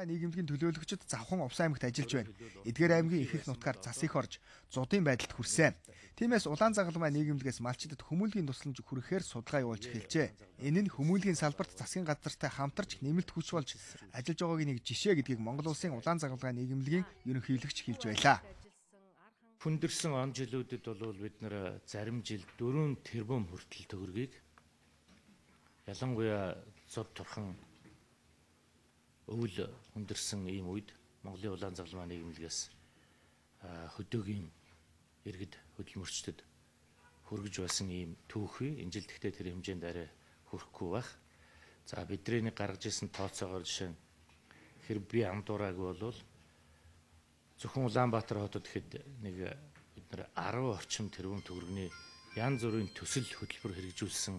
нийгэмлэгийн төлөөлөгчид Завхан Увсан аймагт ажиллаж байна. Эдгээр аймгийн их нутгаар зас их орж зуудын байдалд хүрсэн. Тиймээс Улаан Загалмай нийгэмлэгээс малчдад хүмүүнлэгийн тусламж хүрэхээр судалгаа явуулж эхэлжээ. Энэ нь хүмүүнлэгийн салбарт засгийн газартай хамтарч нэмэлт хүч болж ажиллаж байгаагийн нэг жишээ гэдгийг Монгол Улсын Улаан Загалмай нийгэмлэгийн ерөнхийлөгч хэлж байлаа. Хүндэрсэн он жилүүдэд бол бид нэр зарим жил 4 тэрбум хүртэл төгрөгийг ялангуяа зов турхан өвөл хүндэрсэн ийм үед Монголын Улаан Загалмай нийгэмлэгээс хөдөөгийн иргэд хөдөлмөрчдөд хүргэж байсан ийм түүхий энэ жил тэгтээ тэр хэмжээнд арай хүрэхгүй байх. За бидний нэг гаргаж ирсэн тооцоогоор жишээ нь хэрэг би андуураагүй бол зөвхөн Улаанбаатар хотод ихэд нэг бид нэр 10 орчим тэрбум төгрөгийн янз бүрийн төсөл хөтөлбөр хэрэгжүүлсэн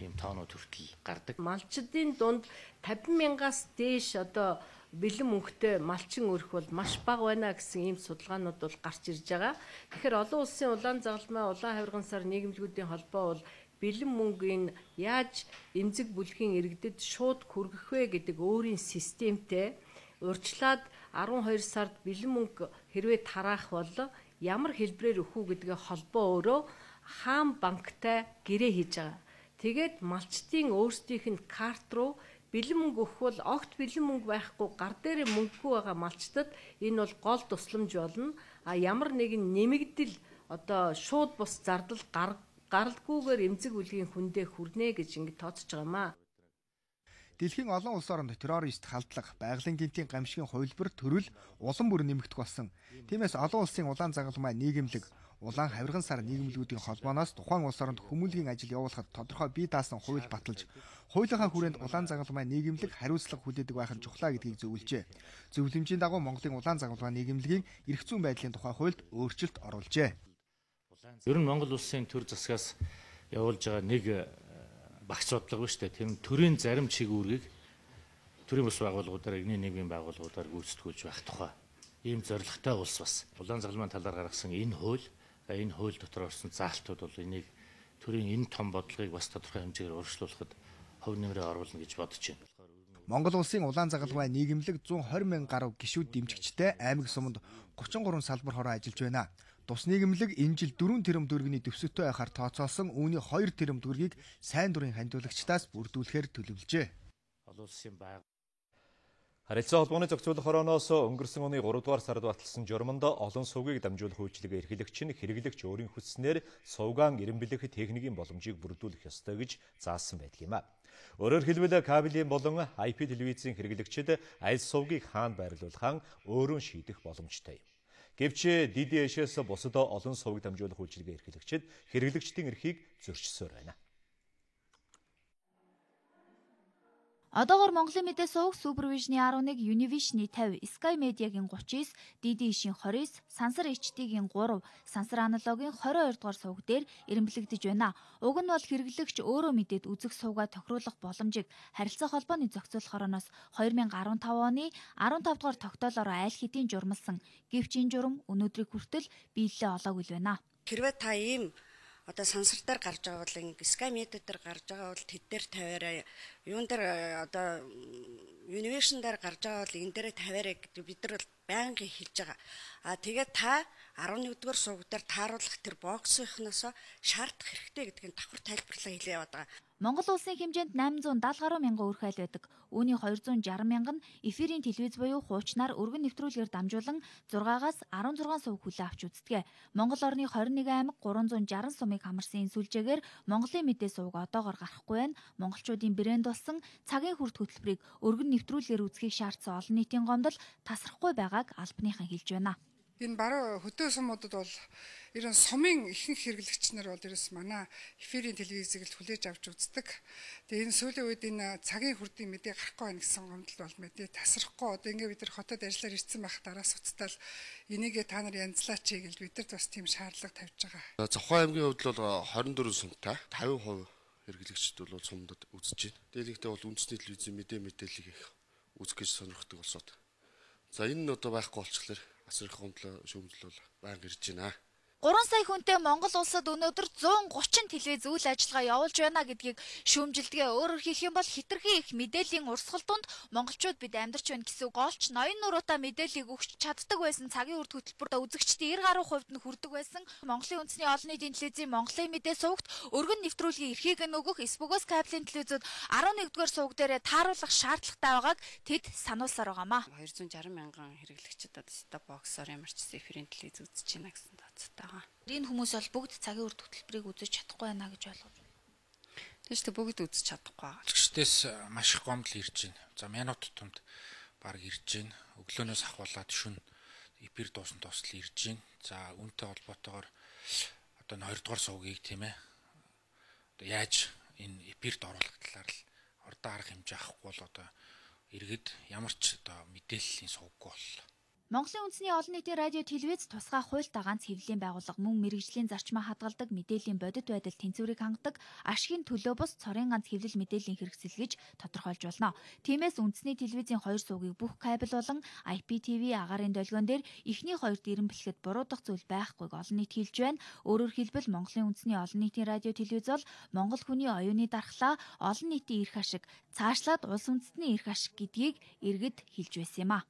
ийм тоонууд хүртэл гардаг. Малчдын дунд 50 мянгаас дээш одоо бэлэн мөнгөтэй малчин өрх бол маш бага байна гэсэн ийм судалгаанууд бол гарч ирж байгаа. Тэгэхээр олон улсын Улаан Загалмай улаан хавирган сар нийгэмлэгүүдийн холбоо бол бэлэн мөнгөний яаж эмзэг бүлгийн иргэдэд шууд хүргэх вэ гэдэг өөрийн системтэй урьдчилаад 12 сард бэлэн мөнгө хэрвээ тараах бол ямар хэлбэрээр өгөх үү гэдгээ холбоо өөрөө хаан банктай гэрээ хийж байгаа. Тэгээд малчдын өөрсдийнх нь карт руу бэлэн мөнгө өгөх бол огт бэлэн мөнгө байхгүй гар дээр мөнгөгүй байгаа малчдад энэ бол гол тусламж болно. А ямар нэгэн нэмэгдэл одоо шууд бус зардал гаралгүйгээр эмзэг бүлгийн хүндээ хүрнэ гэж ингэ тооцож байгаамаа. Дэлхийн олон улс оронд террорист халдлага, байгалийн гэмтийн гамшигын хувилбар төрөл улам бүр нэмэгдэх болсон. Тиймээс олон улсын Улаан Загалмай нийгэмлэг, Улаан хавирган сар нийгэмлэгүүдийн холбооноос тухайн улс оронд хүмүүнлэгийн ажил явуулахад тодорхой бие даасан хууль баталж, хуулийнхаа хүрээнд Улаан Загалмай нийгэмлэг хариуцлага хүлээдэг байх нь чухлаа гэдгийг зөвлөжээ. Зөвлөмжийн дагуу Монголын Улаан Загалмай нийгэмлэгийн эрх зүйн байдлын тухай хуульд өөрчлөлт оруулжээ. Ер нь Монгол улсын төр засгаас явуулж байгаа нэг багц бодлого ба штэ. Тэр төрийн зарим чиг үүргийг төрийн бас байгууллагуудаар, игний нийгмийн байгууллагуудаар гүйцэтгүүлж байх тухай ийм зорилготой улс бас. Улаан Загалмайн талаар гаргасан энэ хууль дотор орсон заалтууд бол энийг төрийн энэ том бодлогыг бас тодорхой хэмжээгээр урьдчилуулахад хөв нэмрээ оруулна гэж бодож байна. Монгол улсын Улаан Загалмай нийгэмлэг 120 мянга гаруй гишүүд дэмжигчтэй аймаг суманд 33 салбар хороо ажиллаж байна. Тус нийгэмлэг энэ жил 4 тэрбум төгрөгийн дэвсгэртэй байхаар тооцоолсон үүний 2 тэрбум төгрөгийг сайн дурын хандуулагчдаас бүрдүүлэхээр төлөвлөжээ. Харилцаа холбооны зохицуулах хорооноос өнгөрсөн оны 3 дугаар сард баталсан журманд олон сувгийг дамжуулах үйлчилгээ эрхлэгч нь хэрэглэгч өөрийн хүснээр сувгаан эренбэлэх техникийн боломжийг бүрдүүлэх ёстой гэж заасан байдаг юм а. Өөрөөр хэлбэл кабелийн болон IP телевизийн хэрэглэгчид аль сувгийг хаана байрлуулахаа өөрөө шийдэх боломжтой юм. Гэвч DDH-с бусад олон сувгийг дамжуулах үйлчилгээ эрхлэгчид хэрэглэгчдийн эрхийг зөрчсөөр байна. Одоогоор Монголын мэдээ сувг Супервижны 11, Univision-ы 50, Sky Media-гийн 39, DD-ийн 29, Сансар HD-гийн 3, Сансар аналогийн 22 дугаар сувг дээр эренбэлэгдэж байна. Уг нь бол хэрэглэгч өөрөө мэдээд үзэх сувгаа тохируулах боломжийг харилцаа холбооны зохицуулах хорооноос 2015 оны 15 дугаар тогтоолоор айл хэдийн журмалсан. Гэвч энэ журам өнөөдрийг хүртэл биелэлээ олоогүй л байна. Хэрвээ та ийм одоо сансар дээр гарч байгаа бол Sky Media дээр гарч байгаа бол тэд дээр тавиараа юун дээр одоо Univision дээр гарч байгаа бол энэ дээр тавиараа гэдэг бид нар бол байнгын хэлж байгаа. Тэгээд та 11-р сувг дээр тааруулах тэр боксынхноос шаардах хэрэгтэй гэдгийг давхар тайлбарлаа хэлээ яваад байгаа. Монгол улсын хэмжээнд 870 гаруй мянган өрх айл байдаг. Үүний 260 мянга нь эфирийн телевиз буюу хуучнаар өргөн нэвтрүүлгээр дамжуулан 6-аас 16 сувг хүлээ авч үздэг. Монгол орны 21 аймаг 360 сумыг хамарсан энэ сүлжээгээр Монголын мэдээ сувг одоогоор гарахгүй байна. Монголчуудын брэнд болсон цагийн хүрт хөтөлбөрийг өргөн нэвтрүүлгээр үзхийг шаардсан олон нийтийн гомдол тасрахгүй байгааг албаныхан хэлж байна. Энэ баруун хөдөө сумуудад бол ерөн сумын ихэнх хэрэглэгч нар бол ерөөс манай эфирийн телевизийг л хүлээж авч үздэг. Тэгээ энэ сүүлийн үед энэ цагийн хүрдийн мэдээ гарахгүй байна гэсэн гомдол бол мэдээ тасрахгүй. Одоо ингээ бид нар хотод ажиллаар ирсэн байх дараас уцтал энийгээ та нар янзлаач гэж бид нар бас тийм шаардлага тавьж байгаа. Завхан аймгийн хувьд бол 24 сумтай 50% хэрэглэгчд бол сумдад үзэж байна. Дээлэгтээ бол үндэсний телевизийн мэдээллийг их үзэх гэж сонирхдаг болсоод. За энэ нь одоо байхгүй болчихлоо асар их гомдлоо шүүмжлэл бол байнга ирж байна. 3 сая хүнтэй Монгол улсад өнөөдөр 130 телевиз үйл ажиллагаа явуулж байна гэдгийг шүүмжилдгээ өөрөөр хэлэх юм бол хэтэрхий их мэдээллийн урсгал донд монголчууд бид амьдарч байна гэсэн голч ноён нуруутай мэдээллийг өгч чаддаг байсан цагийн үр хөтөлбөрт үзэгчдийн 90 гаруй хувьд нь хүрдэг байсан. Монголын үндэсний олон нийтийн телевизийн Монголын мэдээ сувагт өргөн нэвтрүүлгийн эрхийг нь өгөх Спогос кабелийн телевизүүд 11-р суваг дээрээ тааруулах шаардлагатай байгааг тэд сануулсаар байгаамаа. 260 мянган хэрэглэгчид одоо ста боксоор ямар ч эфирийн телевиз үзэж байна гэсэн тооцоотой байгаа. Энэ хүмүүс бол бүгд цагийн үр хөтөлбөрийг үзэж чадахгүй байна гэж ойлгож байна. Тэгвэл бүгд үзэж чадахгүй байгаа. Үзэгчдээс маш их гомдол ирж байна. За минут тутамд баг ирж байна. Өглөөнөөс ахвалаад шүн эфир дуусан тусал ирж байна. За үүнтэй холбоотойгоор одоо 2-р сувгийг тийм ээ. Одоо яаж энэ эфирт оруулах талаар л ордоо арга хэмжээ авахгүй бол одоо иргэд ямар ч одоо мэдээллийн сувггүй боллоо. Монголын үндэсний олон нийтийн радио телевиз тусгай хуультай ганц хэвлэлийн байгууллага мөн мэрэгжлийн зарчмаа хадгалдаг, мэдээллийн бодит байдал тэнцвэрийг хангадаг, ашигын төлөө бус цорын ганц хэвлэл мэдээллийн хэрэгсэл гэж тодорхойлж болно. Тиймээс үндэсний телевизийн 2 сувгийг бүх кабель болон IPTV агаарын долгион дээр эхний 2-д ирэн бэлгэхэд буруудах зүйл байхгүйг олон нийт хэлж байна. Өөрөөр хэлбэл Монголын үндэсний олон нийтийн радио телевиз бол Монгол хүний оюуны дархлаа, олон нийтийн эрх ашиг, цаашлаад улс үндэстний эрх ашиг гэдгийг иргэд хэлж байсан юм а.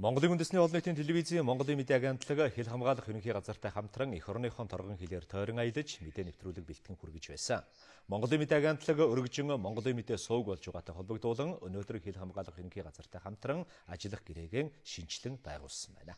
Монголын үндэсний олон нийтийн телевизийн Монголын мэдээ агентлаг хил хамгаалах ерөнхий газартай хамтран эх орныхон торгон хилээр тойрон аялаж мэдээ нэвтрүүлэг бэлтгэн хүргэж байсан. Монголын мэдээ агентлаг өргөжин Монголын мэдээ сувг болж байгаатай холбогдуулан өнөөдөр хил хамгаалах ерөнхий газартай хамтран ажиллах гэрээгэн шинжилэн байгуулсан байна.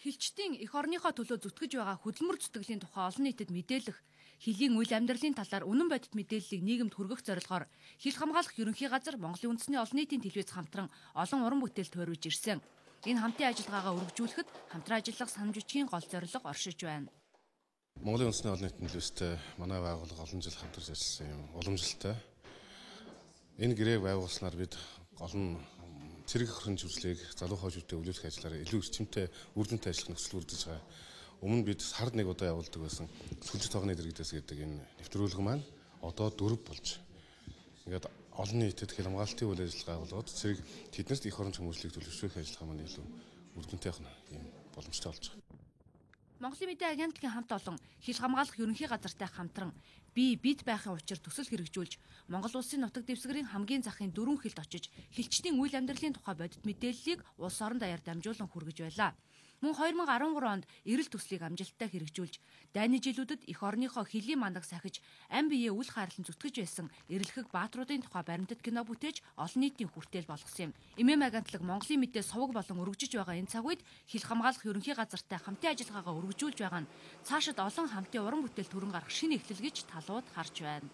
Хилчдийн эх орныхоо төлөө зүтгэж байгаа хөдөлмөр зүтгэлийн тухай олон нийтэд мэдээлэх, хилийн үйл амьдралын талаар үнэн бодит мэдээллийг нийгэмд хүргэх зорилгоор хил хамгаалах ерөнхий газар Монголын үндэсний олон нийтийн телевиз хамтран олон уран бүтээл тойруулж ирсэн. Энэ хамтын ажиллагаагаа үргэлжлүүлэхэд хамтран ажиллах санамж бичгийн гол зорилго оршиж байна. Монголын үндэсний олон нийтийн телевизтэй манай байгууллага олон жил хамтарч ажилласан юм. Уламжлалтай. Энэ гэрээг байгуулснаар бид олон цэрэг хөрөн жүжиглийг залуу хойжуудад өвлүүлэх ажиллаараа илүү эрчимтэй, үр дүнтэй ажиллах нөхцөл бүрдэж байгаа. Өмнө бид сард нэг удаа явуулдаг байсан сүлжээ тогны дэргэдээс гэдэг энэ нэвтрүүлэг маань одоо 4 болж. Ингээд олон нийтэд хил хамгаалтын үйл ажиллагаа байгууллагад цэрэг тэднэрт эх орон хүмүүжлийг төлөвшүүлэх ажиллагаа маань илүү үр дүнтэй явах юм боломжтой болж байгаа. Монголын мэдээ агентлагийн хамт олон хил хамгаалах ерөнхий газартай хамтран бид байхын учир төсөл хэрэгжүүлж Монгол улсын нутаг дэвсгэрийн хамгийн захын 4 хилд очиж хилчдийн үйл амьдралын тухай бодит мэдээллийг улс орон даяар дамжуулан хүргэж байлаа. Мөн 2013 онд эрэл төслийг амжилттай хэрэгжүүлж дайны жилүүдэд эх орныхоо хилийн мандаг сахиж ам биеэ үл хайрлан зүтгэж байсан эрэлхэг баатруудын тухай баримтат кино бүтээж олон нийтийн хүртээл болгосон юм. ММ агентлаг Монголын мэдээ суваг болон өргөжиж байгаа энэ цаг үед хил хамгаалах ерөнхий газартай хамтын ажиллагаагаа үргэлжүүлж байгаа нь цаашид олон хамтын уран бүтээл төрөн гарах шинэ эхлэл гэж талууд харж байна.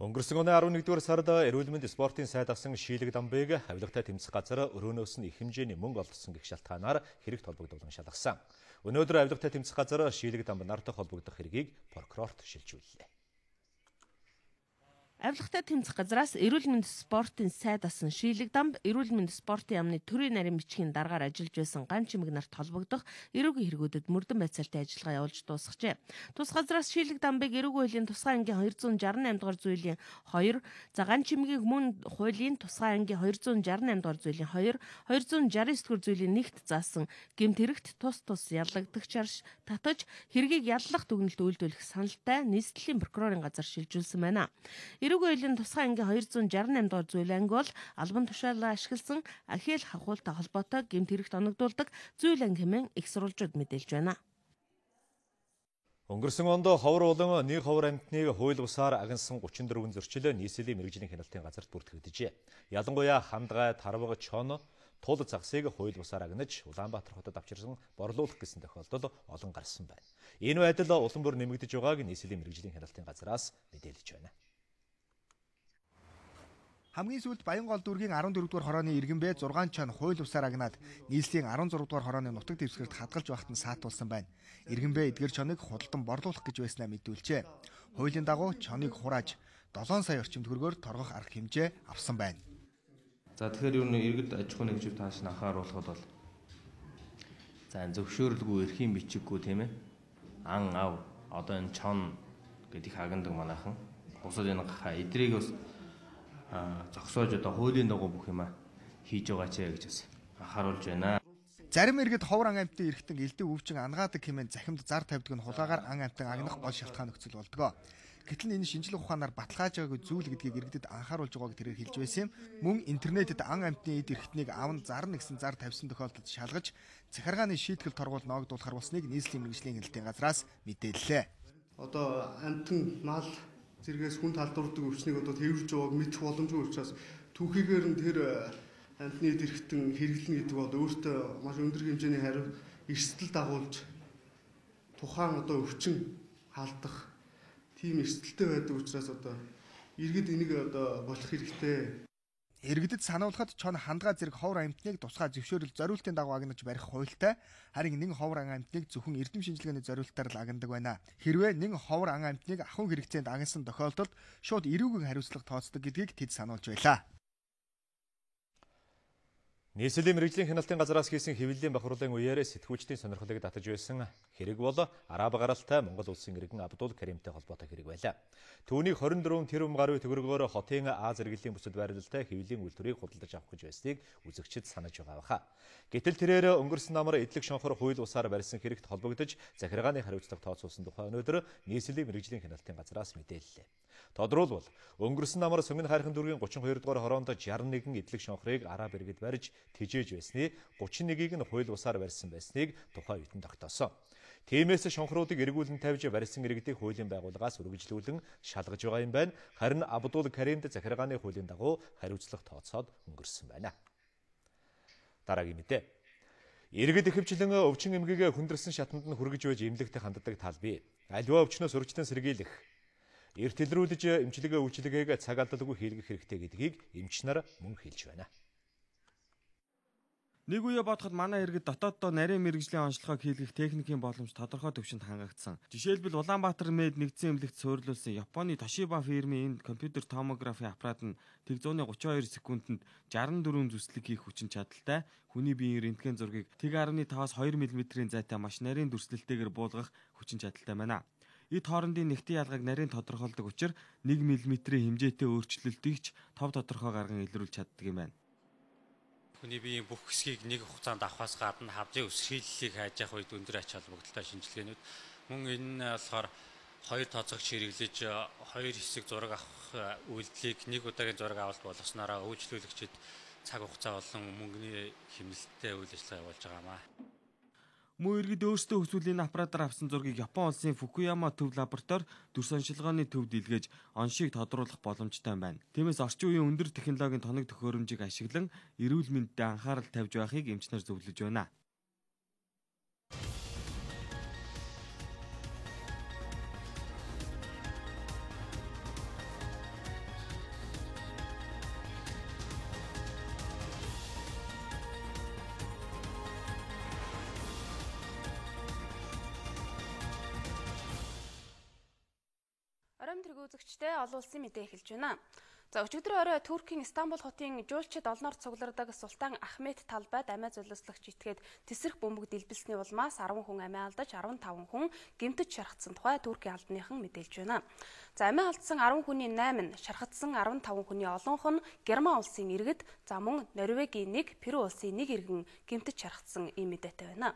Өнгөрсөн оны 11-р сард эрүүл мэнд спортын сайд асан Шийлэг Дамбыг авилгатай тэмцэх газар өрөөнөөс нь их хэмжээний мөнгө олгосон гэх шалтгаанаар хэрэг толбогдуулан шалгасан. Өнөөдөр авилгатай тэмцэх газар Шийлэг Дамб нартай холбогдох хэргийг прокурорт шилжүүллээ. Авилгатай тэмцэх газраас эрүүл мэнд спортын сайд асан Шийлэг Дамб эрүүл мэнд спортын яамны төрийн нарийн бичгийн дараагаар ажиллаж байсан ган чимэг нарт холбогдох эрүүгийн хэрэгүүдэд мөрдөн байцаалтай ажиллагаа явуулж дуусгажээ. Тус газраас Шийлэг Дамбыг эрүүгийн хуулийн тусгай ангийн 268 дугаар зүйлийн 2, за ган чимэгийг мөн хуулийн тусгай ангийн 268 дугаар зүйлийн 2, 269 дугаар зүйлийн 1-т заасан гэмт хэрэгт тус яллагдагчаар татаж хэргийг яллах дүгнэлт үйлдвэрлэх саналтай нийслэлийн прокурорын газар шилжүүлсэн байна. Эрүүгийн хуулийн тусгай ангийн 268 дугаар зүйл анги бол албан тушаалаа ашигласан ахийл хахуултай холбоотой гэмт хэрэгт оногдуулдаг зүйл анги хэмээн их сурвалжууд мэдээлж байна. Өнгөрсөн онд ховор болон нэг ховор амьтныг хууль бусаар агнсан 34 зөрчил нийслэлийн мэргэжлийн хяналтын газарт бүртгэгдэжээ. Ялангуяа Хамдгай, Тарваг, Чон, Тул загсыг хууль бусаар агнаж Улаанбаатар хотод авчирсан борлуулах гэсэн тохиолдол олон гарсан байна. Энэ байдал улам бүр нэмэгдэж байгааг нийслэлийн мэргэжлийн хяналтын газраас мэдээлж байна. Хамгийн сүүлд Баянгол дүүргийн 14-р хорооны иргэнбэ 6 чон хууль бусаар агнаад нийслэлийн 16-р хорооны нутаг дэвсгэрт хадгалж байхад нь саатуулсан байна. Иргэнбэ эдгэр чоныг худалдан борлуулах гэж байснаа мэдүүлжээ. Хуулийн дагуу чоныг хурааж 7 сая орчим төгрөгөөр торгох арга хэмжээ авсан байна. За тэгэхээр юу нэг иргэд аж ахуйн нэгжийг тааш анхааруулахад бол За зөвшөөрөлгүй эрхийн бичиггүй тийм ээ. Ан ав одоо энэ чон гэдэг хагандаг манайхан. Бусад энэ эдрийг бас зогсоож одоо хуулийн дагуу бүх юма хийж байгаа ч гэж бас анхааруулж байна. Зарим иргэд ховор ан амьтны эргэтэн элдв өвчин ангаадаг хэмээн захимд зар тавьдаг нь хулгаагаар ан амьтан агнах гол шалтгаан нөхцөл болдгоо. Гэтэл энэ шинжлэх ухаанаар баталгааж байгаагүй зүйл гэдгийг иргэдэд анхааруулж байгааг тэрээр хэлж байсан юм. Мөн интернетэд ан амьтны эд эрхтнийг аван зарна гэсэн зар тавьсан тохиолдолд шалгаж захиргааны шийтгэл торгуул ноогдуулах харуулсныг нийслэлийн мэргэжлийн хяналтын газраас мэдээллээ. Одоо амьтан мал зэрэгээс хүн талдурдаг өвчнийг одоо тэрвэрж байгааг мэдэх боломжгүй учраас түүхийгээр нь тэр амьтны эд эрхтэн хэрэглэнэ гэдэг бол өөртөө маш өндөр хэмжээний хариу эрсдэл дагуулж тухайн одоо өвчин халдах тийм эрсдэлтэй байдаг учраас одоо иргэд энийг одоо болох хэрэгтэй. Иргэдэд сануулхад чон хандгаа зэрэг ховор амьтныг тусгай зөвшөөрөл зориултын дагуу агнаж барих хуультай. Харин нэг ховор ан амьтныг зөвхөн эрдэм шинжилгээний зориултаар л агнадаг байна. Хэрвээ нэг ховор ан амьтныг ахуйн хэрэгцээнд агнасан тохиолдолд шууд эрүүгийн хариуцлага тооцдог гэдгийг тэд сануулж байлаа. Нийслэлийн мэргэжлийн хяналтын газраас хийсэн хэвлэлийн бахруулын үеэр сэтгүүлчдийн сонирхлыг татаж байсан хэрэг бол араб гаралтай Монгол улсын иргэн Абдул Каримтай холбоотой хэрэг байлаа. Түүнийг 24 тэрбум гаруй төгрөгөөр хотын А зэрэглэлийн бүсэд байрлалтай хэвлэлийн үйлдвэрийг худалдаж авах гэж байсныг үзэгчид санаж байгаа баха. Гэтэл тэрээр өнгөрсөн намар эдлэг шонхор хууль усаар барьсан хэрэгт холбогдож захиргааны хариуцлага тооцуулсан тухай өнөөдөр нийслэлийн мэргэжлийн хяналтын газраас мэдээллээ. Тодруулбал өнгөрсөн намар Сонгон хайрхан дүүргийн 32 дугаар хороонд 61 эдлэг шонхрыг араб иргэд барьж тижээж байсны 31-ийг нь хууль усаар барьсан байсныг тухай үтэн тогтоосон. Тиймээс шонхруудыг эргүүлэн тавьж барьсан иргэдийг хуулийн байгууллагаас үргэлжлүүлэн шалгаж байгаа юм байна. Харин Абдул Каримд захиргааны хуулийн дагуу хариуцлага тооцоод өнгөрсөн байна. Дараагийн мэдээ. Иргэд ихэвчлэн өвчин эмгээг хүндэрсэн шатанд нь хүргэж байж эмнэлэгт ханддаг тал бий. Аливаа өвчнөөс урьдчилан сэргийлэх, эрт илрүүлж эмчилгээ үйлчилгээг цаг алдалгүй хийлгэх хэрэгтэй гэдгийг эмч нар мөн хэлж байна. Нэг үе бодоход манай иргэд дотооддоо нарийн мэргэжлийн онцлогоог хийлгэх техникийн боломж тодорхой төвшөнд хангагдсан. Жишээлбэл Улаанбаатар МЭД нэгдсэн эмнэлэгт суурилуулсан Японы Toshiba фирмийн энэ компьютер томографийн аппарат нь тэг 132 секундэд 64 зүслэг хийх хүчин чадалтай. Хүний биеийн рентген зургийг тэг 1.5-аас 2 мм-ийн зайтай маш нарийн дүрслэлтэйгээр буулгах хүчин чадалтай байна. Эд хоорондын нэгтийн ялгааг нарийн тодорхойлдог учраас 1 мм-ийн хэмжээтэй өөрчлөлтийг ч тов тодорхой гарган илрүүлж чаддаг юм байна. Хүний биеийн бүх хэсгийг нэг хугацаанд авахаас гадна хавлын өсрэлийг хайж явах үед өндөр ач холбогдолтой шинжилгээнүүд мөн энэ нь болохоор хоёр тооцогч хэрэглэж хоёр хэсэг зураг авах үйлдэлийг нэг удаагийн зураг авалт болгосноор үйлчлүүлэгчид цаг хугацаа болон мөнгөний хэмнэлттэй үйл ажиллагаа явуулж байгаамаа. Мөн иргэд өөрсдөө хүсвэл энэ аппаратаар авсан зургийг Япон улсын Фукуяма төв лаборатори дүрс оншилгооны төвд илгээж оншийг тодруулах боломжтой байна. Тиймээс орчин үеийн өндөр технологийн тоног төхөөрөмжийг ашиглан эрүүл мэндэд анхаарал тавьж байхыг эмч нар зөвлөж байна. Үзэгчтэй олон улсын мэдээ эхэлж байна. За өчигдөр орой Туркийн Стамбул хотын жуулчид олноор цуглардаг Султан Ахмед талбайд амиа золиослогч итгээд тесрэх бөмбөг дэлбэлсний улмаас 10 хүн амиа алдаж 15 хүн гэмтэж шархсан тухай Туркийн албаныхан мэдээлж байна. За амиа алдсан 10 хүний 8 нь шархагдсан 15 хүний олонх нь Герман улсын иргэд, за мөн Норвегийн 1, Перу улсын 1 иргэн гэмтэж шархсан ийм мэдээтэй байна.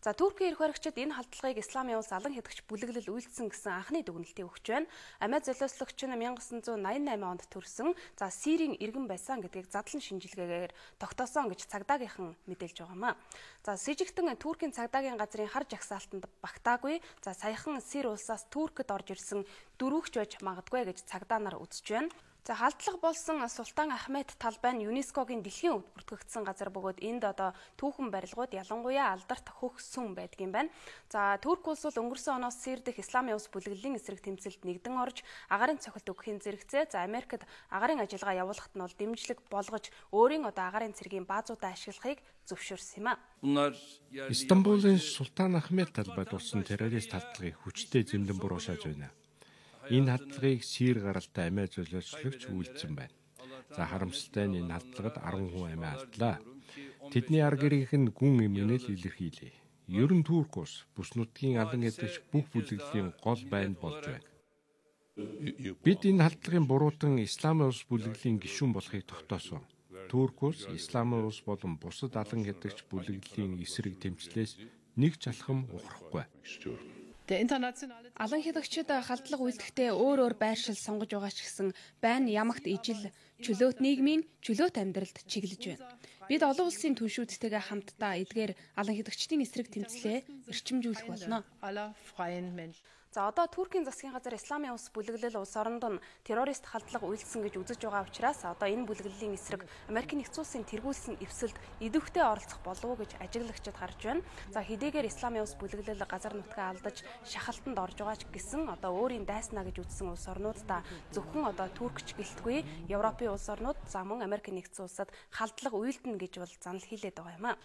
За Туркийн эрх баригчид энэ халдлагыг Исламын улс алан хэдгч бүлэглэл үйлдсэн гэсэн анхны дүгнэлтийг өгч байна. Амиа золиослогч нь 1988 онд төрсөн. За Сирийн иргэн байсан гэдгийг задлан шинжилгээгээр тогтоосон гэж цагдаагийнхан мэдээлж байгаамаа. За с жигтэн Туркийн цагдаагийн газрын хар жагсаалтанд багтаагүй. За саяхан Сир улсаас Туркид орж ирсэн дөрвөгч байж магадгүй гэж цагдаа нар үзэж байна. За халдлага болсон Султан Ахмед талбай нь ЮНЕСКОгийн дэлхийн өвд бүртгэгдсэн газар бөгөөд энд одоо түүхэн барилгууд ялангуяа алдарт хөх сүм байдаг юм байна. За Турк улс бол өнгөрсөн оноос Сир дэх Исламын улс бүлэглэлийн эсрэг тэмцэлд нэгдэн орж агарын цохилт өгөхийн зэрэгцээ. За Америкт агарын ажиллагаа явуулахад нь бол дэмжлэг болгож өөрийн одоо агарын цэргийн баазуудаа ашиглахыг зөвшөөрсөн юм а. Стамбулын Султан Ахмед талбайд болсон террорист халдлагыг хүчтэй зэмлэн буруушааж байна. Энэ халдлагыг Сир гаралтай амиа золиослогч үйлдсэн байна. За харамсалтай нь энэ халдлагад 10 хүн амиа алдлаа. Тэдний ар гэрийнх нь гүн эмгэнэл илэрхийлээ. ерөн Турк улс бүс нутгийн алан эдэгч бүх бүлэглэлийн гол байна болж байна. Бид энэ халдлагын буруутан Исламын улс бүлэглэлийн гишүүн болохыг тогтоосон. Турк улс Исламын улс болон бусад алан эдэгч бүлэглэлийн эсрэг тэмцлээс нэг ч алхам ухрахгүй. Алан хядагчид халдлага үйлдэхдээ өөр байршил сонгож байгаа ч гэсэн байна ямагт ижил чөлөөт нийгмийн чөлөөт амьдралд чиглэж байна. Бид олон улсын түншүүдтэйгээ хамтдаа эдгээр алан хядагчдын эсрэг тэмцлээ эрчимжүүлэх болно. За одоо Туркийн засгийн газар Исламын улс бүлэглэл улс оронд нь террорист халдлага үйлдсэн гэж үзэж байгаа учраас одоо энэ бүлэглэлийн эсрэг Америкийн нэгдсэн улсын тэргүүлсэн эвсэлд идэвхтэй оролцох болов уу гэж ажиглагчид харж байна. За хэдийгээр Исламын улс бүлэглэл газар нутгаа алдаж шахалтанд орж байгаа ч гэсэн одоо өөрийн дайснаа гэж үзсэн улс орнуудаа зөвхөн одоо Туркч гэлтгүй Европын улс орнууд за мөн Америкийн нэгдсэн улсад халдлага үйлдэнэ гэж бол занал хийлээд байгаа юм а.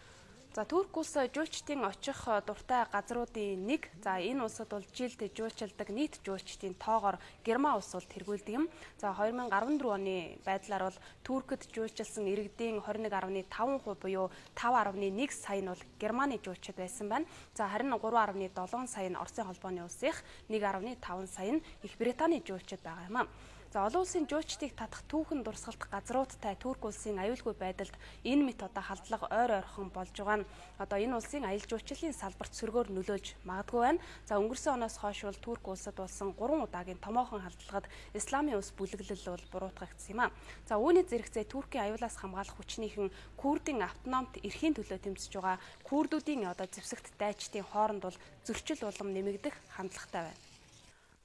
За Турк улс жуулчдын очих дуртай газруудын нэг. За энэ улсад бол жилд жуулчилдаг нийт жуулчдын тоогоор Герман улс бол тэргүүлдэг юм. За 2014 оны байдлаар бол Туркэд жуулчилсан иргэдийн 21.5% буюу 5.1 сая нь бол Германы жуулчид байсан байна. За харин 3.7 сая нь Оросын холбооны улсынх, 1.5 сая нь Их Британий жуулчид байгаа юм а. За олон улсын жуулчдыг татах түүхэн дурсгалт газруудтай Турк улсын аюулгүй байдалд энэ мэт одоо халдлага ойр ойрхон болж байгаа нь одоо энэ улсын аюул жуулчлалын салбарт сөргөөр нөлөөлж магадгүй байна. За өнгөрсөн оноос хойш бол Турк улсад болсон 3 удаагийн томоохон халдлагад Исламын улс бүлэглэл бол буруутгагдсан юм а. За үүний зэрэгцээ Туркийн аюулаас хамгаалах хүчнийхэн Курдын автономт эрхийн төлөө тэмцэж байгаа курдуудын одоо зэвсэгт дайчдын хооронд бол зөрчил улам нэмэгдэх хандлагатай байна.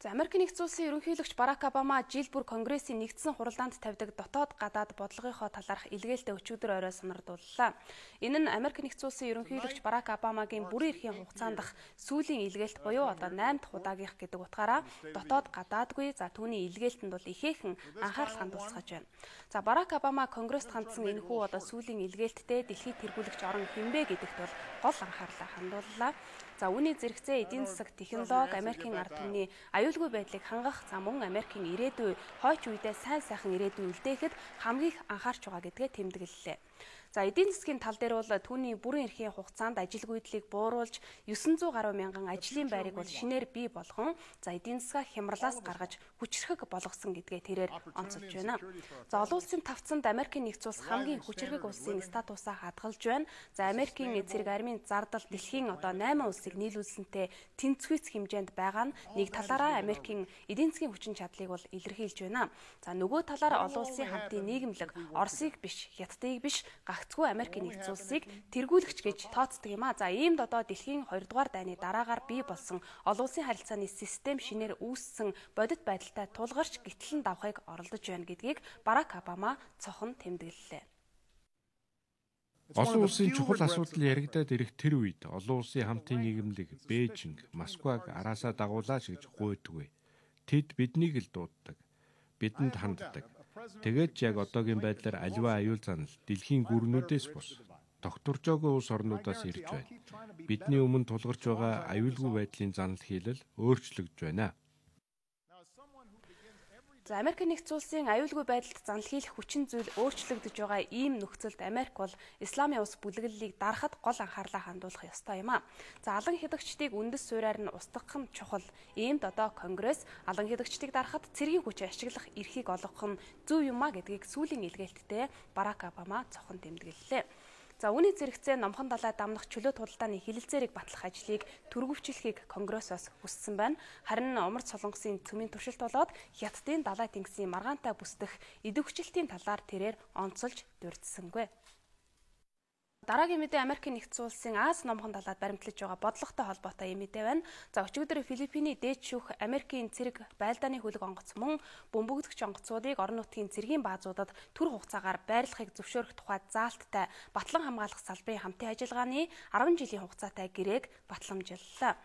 За Америкийн нэгдсэн улсын ерөнхийлөгч Барак Обама жил бүр Конгрессийн нэгдсэн хуралдаанд тавьдаг дотоод гадаад бодлогынхоо талаарх илгээлтэд өчигдөр орой санардууллаа. Энэ нь Америкийн нэгдсэн улсын ерөнхийлөгч Барак Обамагийн бүрэн эрхийн хугацаанд дах сүүлийн илгээлт буюу одоо 8 дахь удаагийнх гэдэг утгаараа дотоод гадаадгүй за түүний илгээлтэнд бол ихээхэн анхаарал хандуулсаж байна. За Барак Обама Конгресст хандсан энэхүү одоо сүүлийн илгээлттэй дэлхийд тэргүүлэгч орон хинбэ гэдэгт бол гол анхаарлаа хандууллаа. За үүний зэрэгцээ эдийн засаг, технологи, Америкийн ард түмний аюулгүй байдлыг хангах, за мөн Америкийн ирээдүй хойч үедээ сайн сайхан ирээдүй үлдээхэд хамгийн их анхаарч байгаа гэдгээ тэмдэглэлээ. За эдийн засгийн тал дээр бол түүний бүрэн эрхийн хугацаанд ажилгүйдлийг бууруулж 900 гаруй мянган ажлын байрыг бол шинээр бий болгон за эдийн засгаа хямралаас гаргаж хүчрхэг болгосон гэдгээ тэрээр онцолж байна. За олон улсын тавцанд Америкийн нэгдсэн улс хамгийн хүчрхэг улсын статусаа хадгалж байна. За Америкийн цэрэг армийн зардал дэлхийн одоо 8 улсыг нийлүүлсэнтэй тэнцвэц хэмжээнд байгаа нь нэг талаараа Америкийн эдийн засгийн хүчин чадлыг бол илэрхийлж байна. За нөгөө талаараа олон улсын хамтын нийгэмлэг Оросыг биш, Хятадыг биш гагцгүй Америкийн нэгдсэн улсыг тэргүүлэгч гэж тооцдог юм а. За иймд одоо дэлхийн 2 дугаар дайны дараагаар бий болсон олон улсын харилцааны систем шинээр үүссэн бодит байдалтай тулгарч гитлэн давхыг оролдож байна гэдгийг Барак Обама цохон тэмдэглэлээ. Олон улсын чухал асуудал яригадаад ирэх тэр үед олон улсын хамтын нийгэмлэг Бээжинг, Москваг араасаа дагуулаач гэж гуйдаггүй. Тэд биднийг л дууддаг. Бидэнд ханддаг. Тэгээд яг одоогийн байдлаар аливаа аюул занал дэлхийн гүрнүүдээс бус докторжоогүй улс орнуудаас ирж байна. Бидний өмнө тулгарч байгаа аюулгүй байдлын занал хийлэл өөрчлөгдөж байна. За Америкийн нэгдсэн улсын аюулгүй байдалд занал хийх хүчин зүйл өөрчлөгдөж байгаа ийм нөхцөлд Америк бол Исламын улс бүлэглэлийг дарахад гол анхаарлаа хандуулах ёстой юм а. За алан хядагчдыг үндэс суурьаар нь устгах нь чухал. Иймд одоо Конгресс алан хядагчдыг дарахад цэргийн хүч ашиглах эрхийг олгох нь зөв юм а гэдгийг сүүлийн илгээлттэй Барак Обама цохон тэмдэглэлээ. За үүний зэрэгцээ номхон далай дамнах чөлөөт худалдааны хилэлцээрийг батлах ажлыг түргөвчлөхийг Конгрессоос хүссэн байна. Харин Умард Солонгосын цөмийн туршилт болоод Хятадын далай тэнгисийн маргаантай бүсдэх идэвхжлтийн талаар тэрээр онцолж дурдсангүй. Дараагийн мэдээ Америкийн нэгдсэн улсын Аз номхон далайд баримтлаж байгаа бодлоготой холбоотой юм мэдээ байна. За өчигдөр Филиппиний дээд шүүх Америкийн цэрэг байлдааны хөлөг онгоц мөн бөмбөгдөгч онгоцуудыг орон нутгийн цэргийн баазуудад түр хугацаагаар байрлахыг зөвшөөрөх тухайд заалттай батлан хамгаалах салбарын хамтын ажиллагааны 10 жилийн хугацаатай гэрээг батламжиллаа.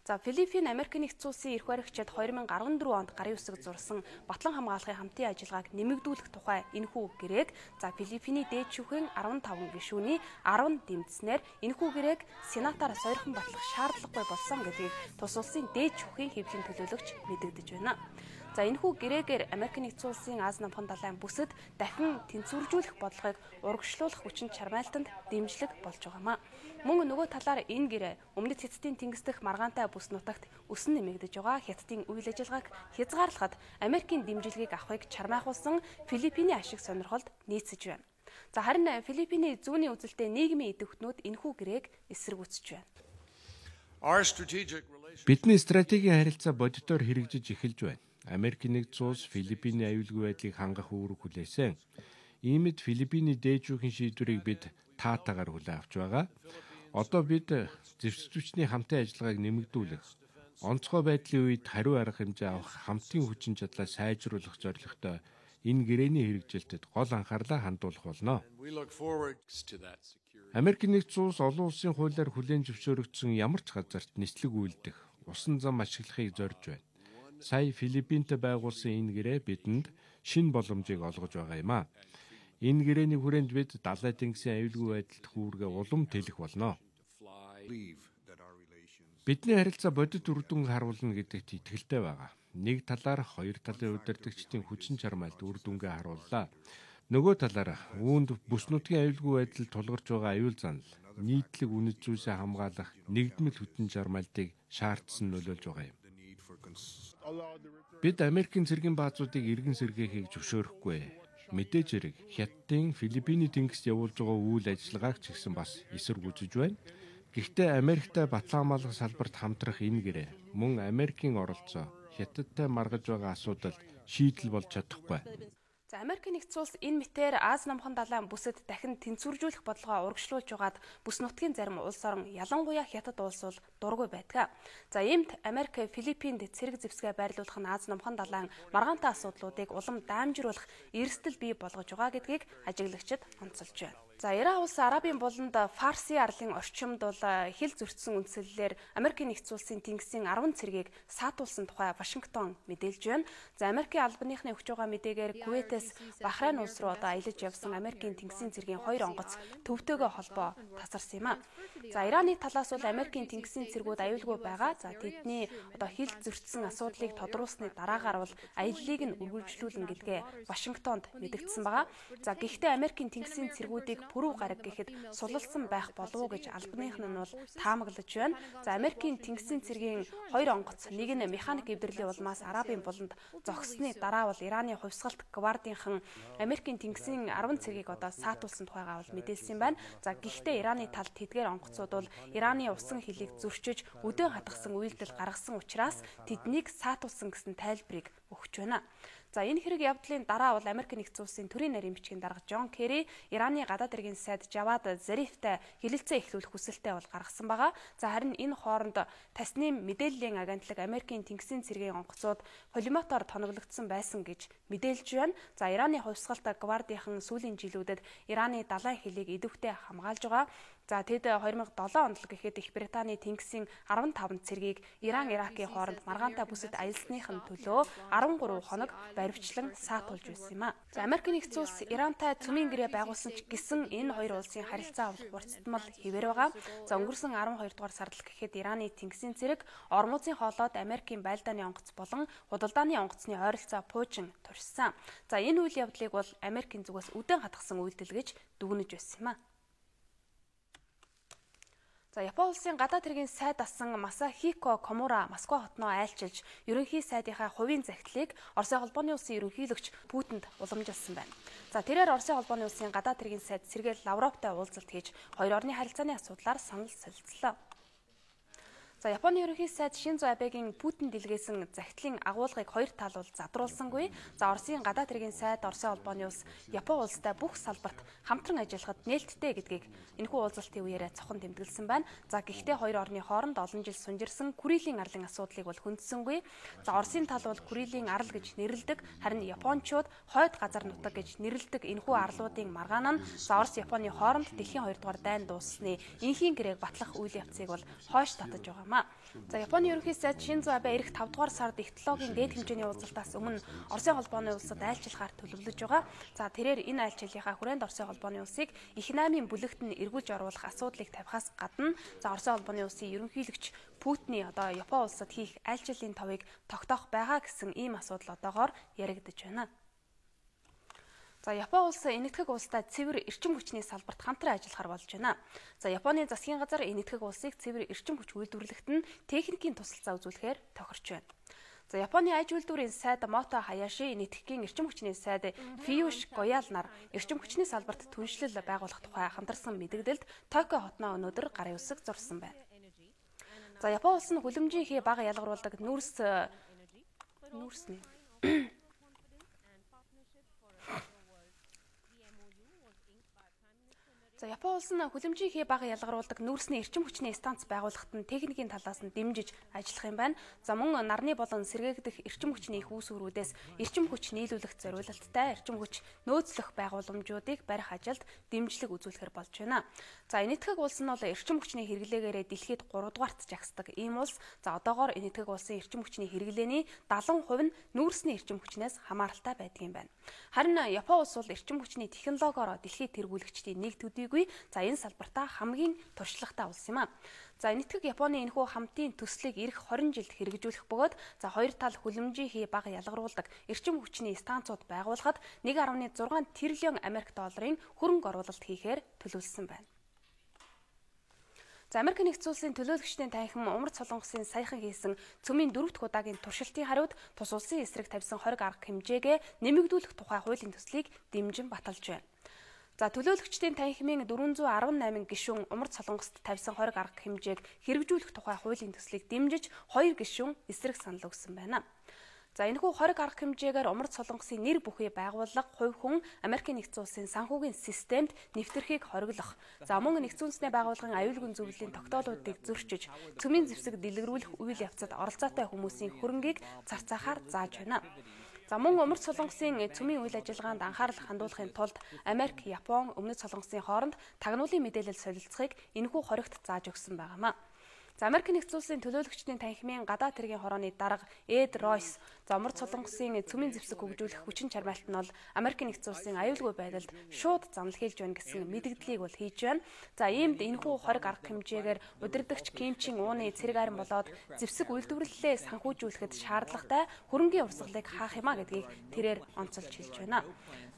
За Филиппин Америкийн нэгдсэн улсын эрх баригчид 2014 онд гарын үсэг зурсан батлан хамгаалахын хамтын ажиллагааг нэмэгдүүлэх тухай энэхүү гэрээг за Филиппиний дээд шүүхийн 15 гишүүний 10 дэмжснээр энэхүү гэрээг сенатаар сойрхон батлах шаардлагагүй болсон гэдгийг тус улсын дээд шүүхийн хэвлэлийн төлөөлөгч мэдэгдэж байна. За энэхүү гэрээгээр Америк нэгдсэн улсын Аз намхан далайн бүсэд дахин тэнцвэржүүлэх бодлогыг урагшлуулах хүчин чармайлтанд дэмжлэг болж байгаамаа. Мөн нөгөө талаар энэ гэрээ өмнөд Хятадын тэнгис дэх маргаантай бүс нутагт өсөн нэмэгдэж байгаа Хятадын үйл ажиллагааг хязгаарлахад Америкийн дэмжлэгийг авахыг чармайхуулсан Филиппиний ашиг сонирхолд нийцэж байна. За харин Филиппиний зүүнний үзэлтэй нийгмийн идэвхтнүүд энэхүү гэрээг эсэргүүцэж байна. Бидний стратегийн харилцаа бодитоор хэрэгжиж эхэлж байна. Америк нэгдсэн улс Филиппиний аюулгүй байдлыг хангах үүрэг хүлээсэн. Иймд Филиппиний дээжүүхийн шийдвэрийг бид таатаагаар хүлээн авч байгаа. Одоо бид зэвсэг хүчний хамтын ажиллагааг нэмэгдүүлэх, онцгой байдлын үед хариу арга хэмжээ авах хамтын хүчин чадлаа сайжруулах зорилготой энэ гэрээний хэрэгжилтэд гол анхаарлаа хандуулах болно. Америк нэгдсэн улс олон улсын хуулиар хүлээн зөвшөөрөгдсөн ямар ч газарт нислэг үйлдэх, усан зам ашиглахыг зорж байна. Сая Филиппинтэй байгуулсан энэ гэрээ бидэнд шинэ боломжийг олгож байгаа юм а. Энэ гэрээний хүрээнд бид Далай тэнгисийн аюулгүй байдалд хүүргээ улам тэлэх болно. Бидний харилцаа бодит үр дүн харуулна гэдэгт итгэлтэй байгаа. Нэг талаар хоёр талын удирдагчдын хүчин чармайлт үр дүнгээ харууллаа. Нөгөө талаар үүнд бүс нутгийн аюулгүй байдал тулгарч байгаа аюул занал, нийтлэг үнэт зүйлсээ хамгаалах нэгдмэл хүчин чармайлтыг шаардсан нөлөөлж байгаа юм. Бид Америкийн цэргийн баазуудыг иргэн сэргээхийг зөвшөөрөхгүй. Мэдээж хэрэг Хятадын Филиппиний тэнгист явуулж байгаа үйл ажиллагааг ч гэсэн бас эсэргүүцэж байна. Гэхдээ Америктай батлан хамгаалах салбарт хамтрах энэ гэрээ мөн Америкийн оролцоо Хятадтай маргаж байгаа асуудалд шийдэл болж чадахгүй. За Америк нэгдсэн улс энэ мэтээр Аз намхан далайн бүсэд дахин тэнцвэржүүлэх бодлогоо урагшлуулж байгаад бүс нутгийн зарим улс орон ялангуяа Хятад улс бол дургүй байдаг. За иймд Америк Филиппинд цэрэг зэвсгээ байрлуулах нь Аз намхан далайн маргаантай асуудлуудыг улам даамжруулах эрсдэл бий болгож байгаа гэдгийг ажиглагчид онцолж байна. За Иран улс Арабын буланд Фарси арлын орчимд бол хил зөрчсөн үндсэллээр Америкийн нэгдсэн улсын тэнгисийн 10 цэргийг саатуулсан тухай Вашингтон мэдээлж байна. За Америкийн албаныхны өгч байгаа мэдээгээр Кувейтээс Бахрейн улс руу одоо аялаж явсан Америкийн тэнгисийн цэргийн 2 онгоц төвтэйгөө холбоо тасарсан юм а. За Ираны талаас бол Америкийн тэнгисийн цэргүүд аюулгүй байгаа. За тэдний одоо хил зөрчсөн асуудлыг тодруулсны дараагаар бол аяллыг нь үргэлжлүүлнэ гэдгээ Вашингтонд мэдэгдсэн байгаа. За гэхдээ Америкийн тэнгисийн цэргүүдийг пүрэв гараг гэхэд сулалсан байх болов уу гэж албаных нь бол таамаглаж байна. За Америкийн тэнгисийн цэргийн 2 онгоц, нэг нь механик эвдэрлийн улмаас Арабын буланд зогссны дараа бол Ираны хувьсгалт гвардийнхан Америкийн тэнгисийн 10 цэргийг одоо саатуулсан тухайгаа бол мэдээлсэн байна. За гэхдээ Ираны талд тэдгээр онгоцууд бол Ираны усан хилийг зөрчиж өдөө хатгсан үйлдэл гаргасан учраас тэднийг саатуулсан гэсэн тайлбарыг өгч байна. За энэ хэрэг явдлын дараа бол Америк нэгдсэн улсын төрийн нарийн бичгийн дарга Джон Керри Ираны гадаад иргэн сайд Жавад Зарифтай хэлэлцээ эхлүүлэх хүсэлтэй бол гаргасан байгаа. За харин энэ хооронд тасны мэдээллийн агентлаг Америкийн тэнгисийн цэргийн онгоцууд полиметоор тоноглогдсон байсан гэж мэдээлж байна. За Ираны хувьсгалт гвардийнхан сүүлийн жилүүдэд Ираны далайн хилийг идэвхтэй хамгаалж байгаа. За тэд 2007 онд л гэхэд Их Британий тэнгисийн 15 цэргийг Иран Иракийн хооронд маргаантай бүсэд аялсныхын төлөө 13 хоног баривчлан саатуулж байсан юм а. За Америк нэгдсэн улс Ирантай цөмийн гэрээ байгуулсан ч гэсэн энэ хоёр улсын харилцаа уртдмал хэвээр байгаа. За өнгөрсөн 12 дугаар сард л гэхэд Ираны тэнгисийн цэрэг Ормузын хоолойд Америкийн байлдааны онгоц болон худалдааны онгоцны ойролцоо пуучин туршсан. За энэ үйл явдлыг бол Америкийн зүгээс үдэн хатгсан үйлдэл гэж дүгнэж байсан юм а. За Япон улсын гадаад хэргийн сайд асан Масахико Комура Москва хотноо айлчилж ерөнхий сайдынхаа хувийн захидлыг Оросын холбооны улсын ерөнхийлөгч Путинд уламжилсан байна. За тэрээр Оросын холбооны улсын гадаад хэргийн сайд Сергей Лавровтай уулзалт хийж хоёр орны харилцааны асуудлаар санал солилцлоо. За Японы ерөнхий сайд Шинзо Абегийн Путин дэлгээсэн захидлын агуулгыг хоёр тал бол задруулсангүй. За Оросын гадаад хэргийн сайд Оросын холбооны улс Япон улстай бүх салбарт хамтран ажиллахад нээлттэй гэдгийг энэхүү уулзалтын үеэр цохон тэмдэглэсэн байна. За гэхдээ хоёр орны хооронд олон жил сунжирсан Курилийн арлын асуудлыг бол хүндсэнгүй. За Оросын тал бол Курилийн арал гэж нэрлэдэг, харин Япончууд хойд газар нутаг гэж нэрлэдэг энэхүү арлуудын маргаан нь за Орос Японы хооронд дэлхийн 2 дугаар дайн дууссаны энхийн гэрээг батлах үйл явцыг бол хойш татаж байгаа. байгаамаа. За Японы ерөнхий сайд Шинзо Абе ирэх 5 дугаар сард их технологийн дээд хэмжээний уулзалтаас өмнө Оросын холбооны улсад айлчлахаар төлөвлөж байгаа. За тэрээр энэ айлчлалынхаа хүрээнд Оросын холбооны улсыг их 8-ын бүлэгт нь эргүүлж оруулах асуудлыг тавихаас гадна за Оросын холбооны улсын ерөнхийлөгч Путиний одоо Япон улсад хийх айлчлалын товыг тогтоох байгаа гэсэн ийм асуудал одоогоор яригдж байна. За Япон улс энэтхэг улстай цэвэр эрчим хүчний салбарт хамтран ажиллахаар болж байна. За Японы засгийн газар энэтхэг улсыг цэвэр эрчим хүч үйлдвэрлэхэд нь техникийн тусалцаа үзүүлэхээр тохирч байна. За Японы аж үйлдвэрийн сайд Мото Хаяши энэтхэгийн эрчим хүчний сайд Фиюш Гоял нар эрчим хүчний салбарт түншлэл байгуулах тухай хамтарсан мэдээлэлд Токио хотноо өнөөдөр гарын үсэг зурсан байна. За Япон улс нь хүлэмжийн хий бага ялгаруулдаг За Япон улс нь хүлэмжийн хий бага ялгаруулдаг нүүрсний эрчим хүчний станц байгуулахад нь техникийн талаас нь дэмжиж ажиллах юм байна. За мөн нарны болон сэргээгдэх эрчим хүчний их үүсвэрүүдээс эрчим хүч нийлүүлэх зорилттой эрчим хүч нөөцлөх байгууламжуудыг барих ажилд дэмжлэг үзүүлэхээр болж байна. За энэтхэг улс нь бол эрчим хүчний хэрэглээгээрээ дэлхийд 3 дугаарт жагсдаг ийм улс. За одоогоор энэтхэг улсын эрчим хүчний хэрэглээний 70% нь нүүрсний эрчим хүчнээс хамааралтай байдаг юм байна. Харин Япон улс бол эрчим хүчний технологиороо дэлхийд тэргүүлэгчдийн нэг төдийгүй за энэ салбартаа хамгийн туршлагатай улс юм аа. За энэтхэг Японы энэхүү хамтын төслийг эх 20 жилд хэрэгжүүлэх бөгөөд за хоёр тал хүлэмжийн хий бага ялгаруулдаг эрчим хүчний станцууд байгуулахад 1.6 тэрлион Америк долларын хөрөнгө оруулалт хийхээр төлөвлөсөн байна. За Америк нэгдсэн улсын төлөөлөгчдийн танхим Умард Солонгосын саяхан хийсэн цөмийн 4 дахь удаагийн туршилтын хариуд тус улсын эсрэг тавьсан хориг арга хэмжээгээ нэмэгдүүлэх тухай хуулийн төслийг дэмжин баталж байна. За төлөөлөгчдийн танхимын 418 гишүүн Умард Солонгост тавьсан хориг арга хэмжээг хэрэгжүүлэх тухай хуулийн төслийг дэмжиж 2 гишүүн эсрэг санал өгсөн байна. За энэхүү хориг арга хэмжээгээр Умард Солонгосын нэр бүхий байгууллага хувь хүн Америкийн нэгдсэн улсын санхүүгийн системд нэвтрхийг хориглох. За мөн нэгдсэн үндэсний байгууллагын аюулгүй зөвлөлийн тогтоолуудыг зөрчиж, цөмийн зэвсэг дэлгэрүүлэх үйл явцад оролцоотой хүмүүсийн хөрөнгийг зарцаахаар зааж байна. За мөн Умард Солонгосын цөмийн үйл ажиллагаанд анхаарал хандуулахын тулд Америк, Япон, Өмнөд Солонгосын хооронд тагнуулын мэдээлэл солилцохыг энэхүү хоригт зааж өгсөн байгаамаа. За Америк нэгдсэн улсын төлөөлөгчдийн танхимын гадаад хэргийн хорооны дарга Эд Ройс за Умард Солонгосын цөмийн зэвсэг хөгжүүлэх хүчин чармайлт нь бол Америк нэгдсэн улсын аюулгүй байдалд шууд замнал хийж байна гэсэн мэдгдлийг бол хийж байна. За иймд энэхүү хориг арга хэмжээгээр удирдагч Ким Чин Уны цэрэг арин болоод зэвсэг үйлдвэрлэлээ санхүүжүүлэхэд шаардлагатай хөрөнгийн урсгалыг хаах юмаа гэдгийг тэрээр онцолж хэлж байна.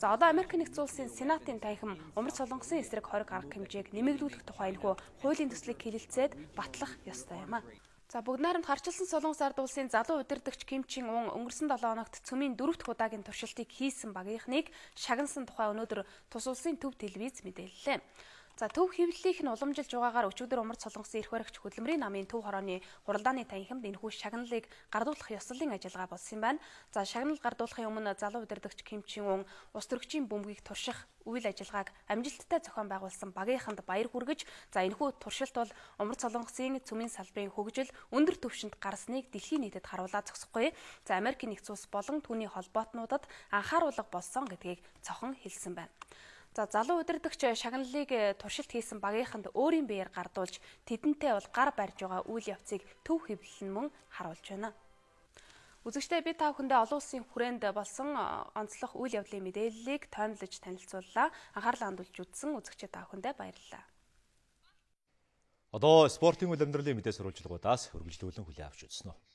За одоо Америк нэгдсэн улсын Сенатын танхим Умард Солонгосын эсрэг хориг арга хэмжээг нэмэгдүүлэх тухай энэхүү хуулийн төслийг хэлэлцээд батлах ёстой юм аа. За бүгд найрамд гарчилсан Солонгос ард улсын залуу удирдагч Ким Чин Ун өнгөрсөн 7 хоногт цөмийн 4 дахь удаагийн туршилтыг хийсэн багийнхныг шагнасан тухай өнөөдөр тус улсын төв телевиз мэдээллээ. За төв хэвлэлийнх нь уламжилж байгаагаар өчигдөр Умард Солонгосын эрх баригч хөдөлмөрийн намын төв хорооны хуралдааны танхимд энэхүү шагналыг гардуулах ёслолын ажиллагаа болсон юм байна. За шагнал гардуулахын өмнө залуу удирдагч Ким Чин Ун улс төрөгчийн бөмбөгийг турших үйл ажиллагааг амжилттай зохион байгуулсан багийнханд баяр хүргэж, за энэхүү туршилт бол Умард Солонгосын цөмийн салбарын хөгжил өндөр түвшинд гарсныг дэлхийн нийтэд харуулаа зогсохгүй. За Америкийн нэгдсэн улс болон түүний холбоотнуудад анхааруулга болсон гэдгийг цохон хэлсэн байна. За залуу удирдагч шагналыг туршилт хийсэн багийнханд өөрийн биеэр гардуулж тэдэнтэй бол гар барьж байгаа үйл явцыг төв хэвлэл нь мөн харуулж байна. Үзэгчдээ би та бүхэндээ олон улсын хүрээнд болсон онцлог үйл явдлын мэдээллийг тоймлож танилцууллаа. Анхаарлаа хандуулж үзсэн үзэгчдээ та бүхэндээ баярлалаа. Одоо спортын үйл амьдралын мэдээ сурвалжлагуудаас хөргөжлүүлэн хүлээн авч үзсэн үү.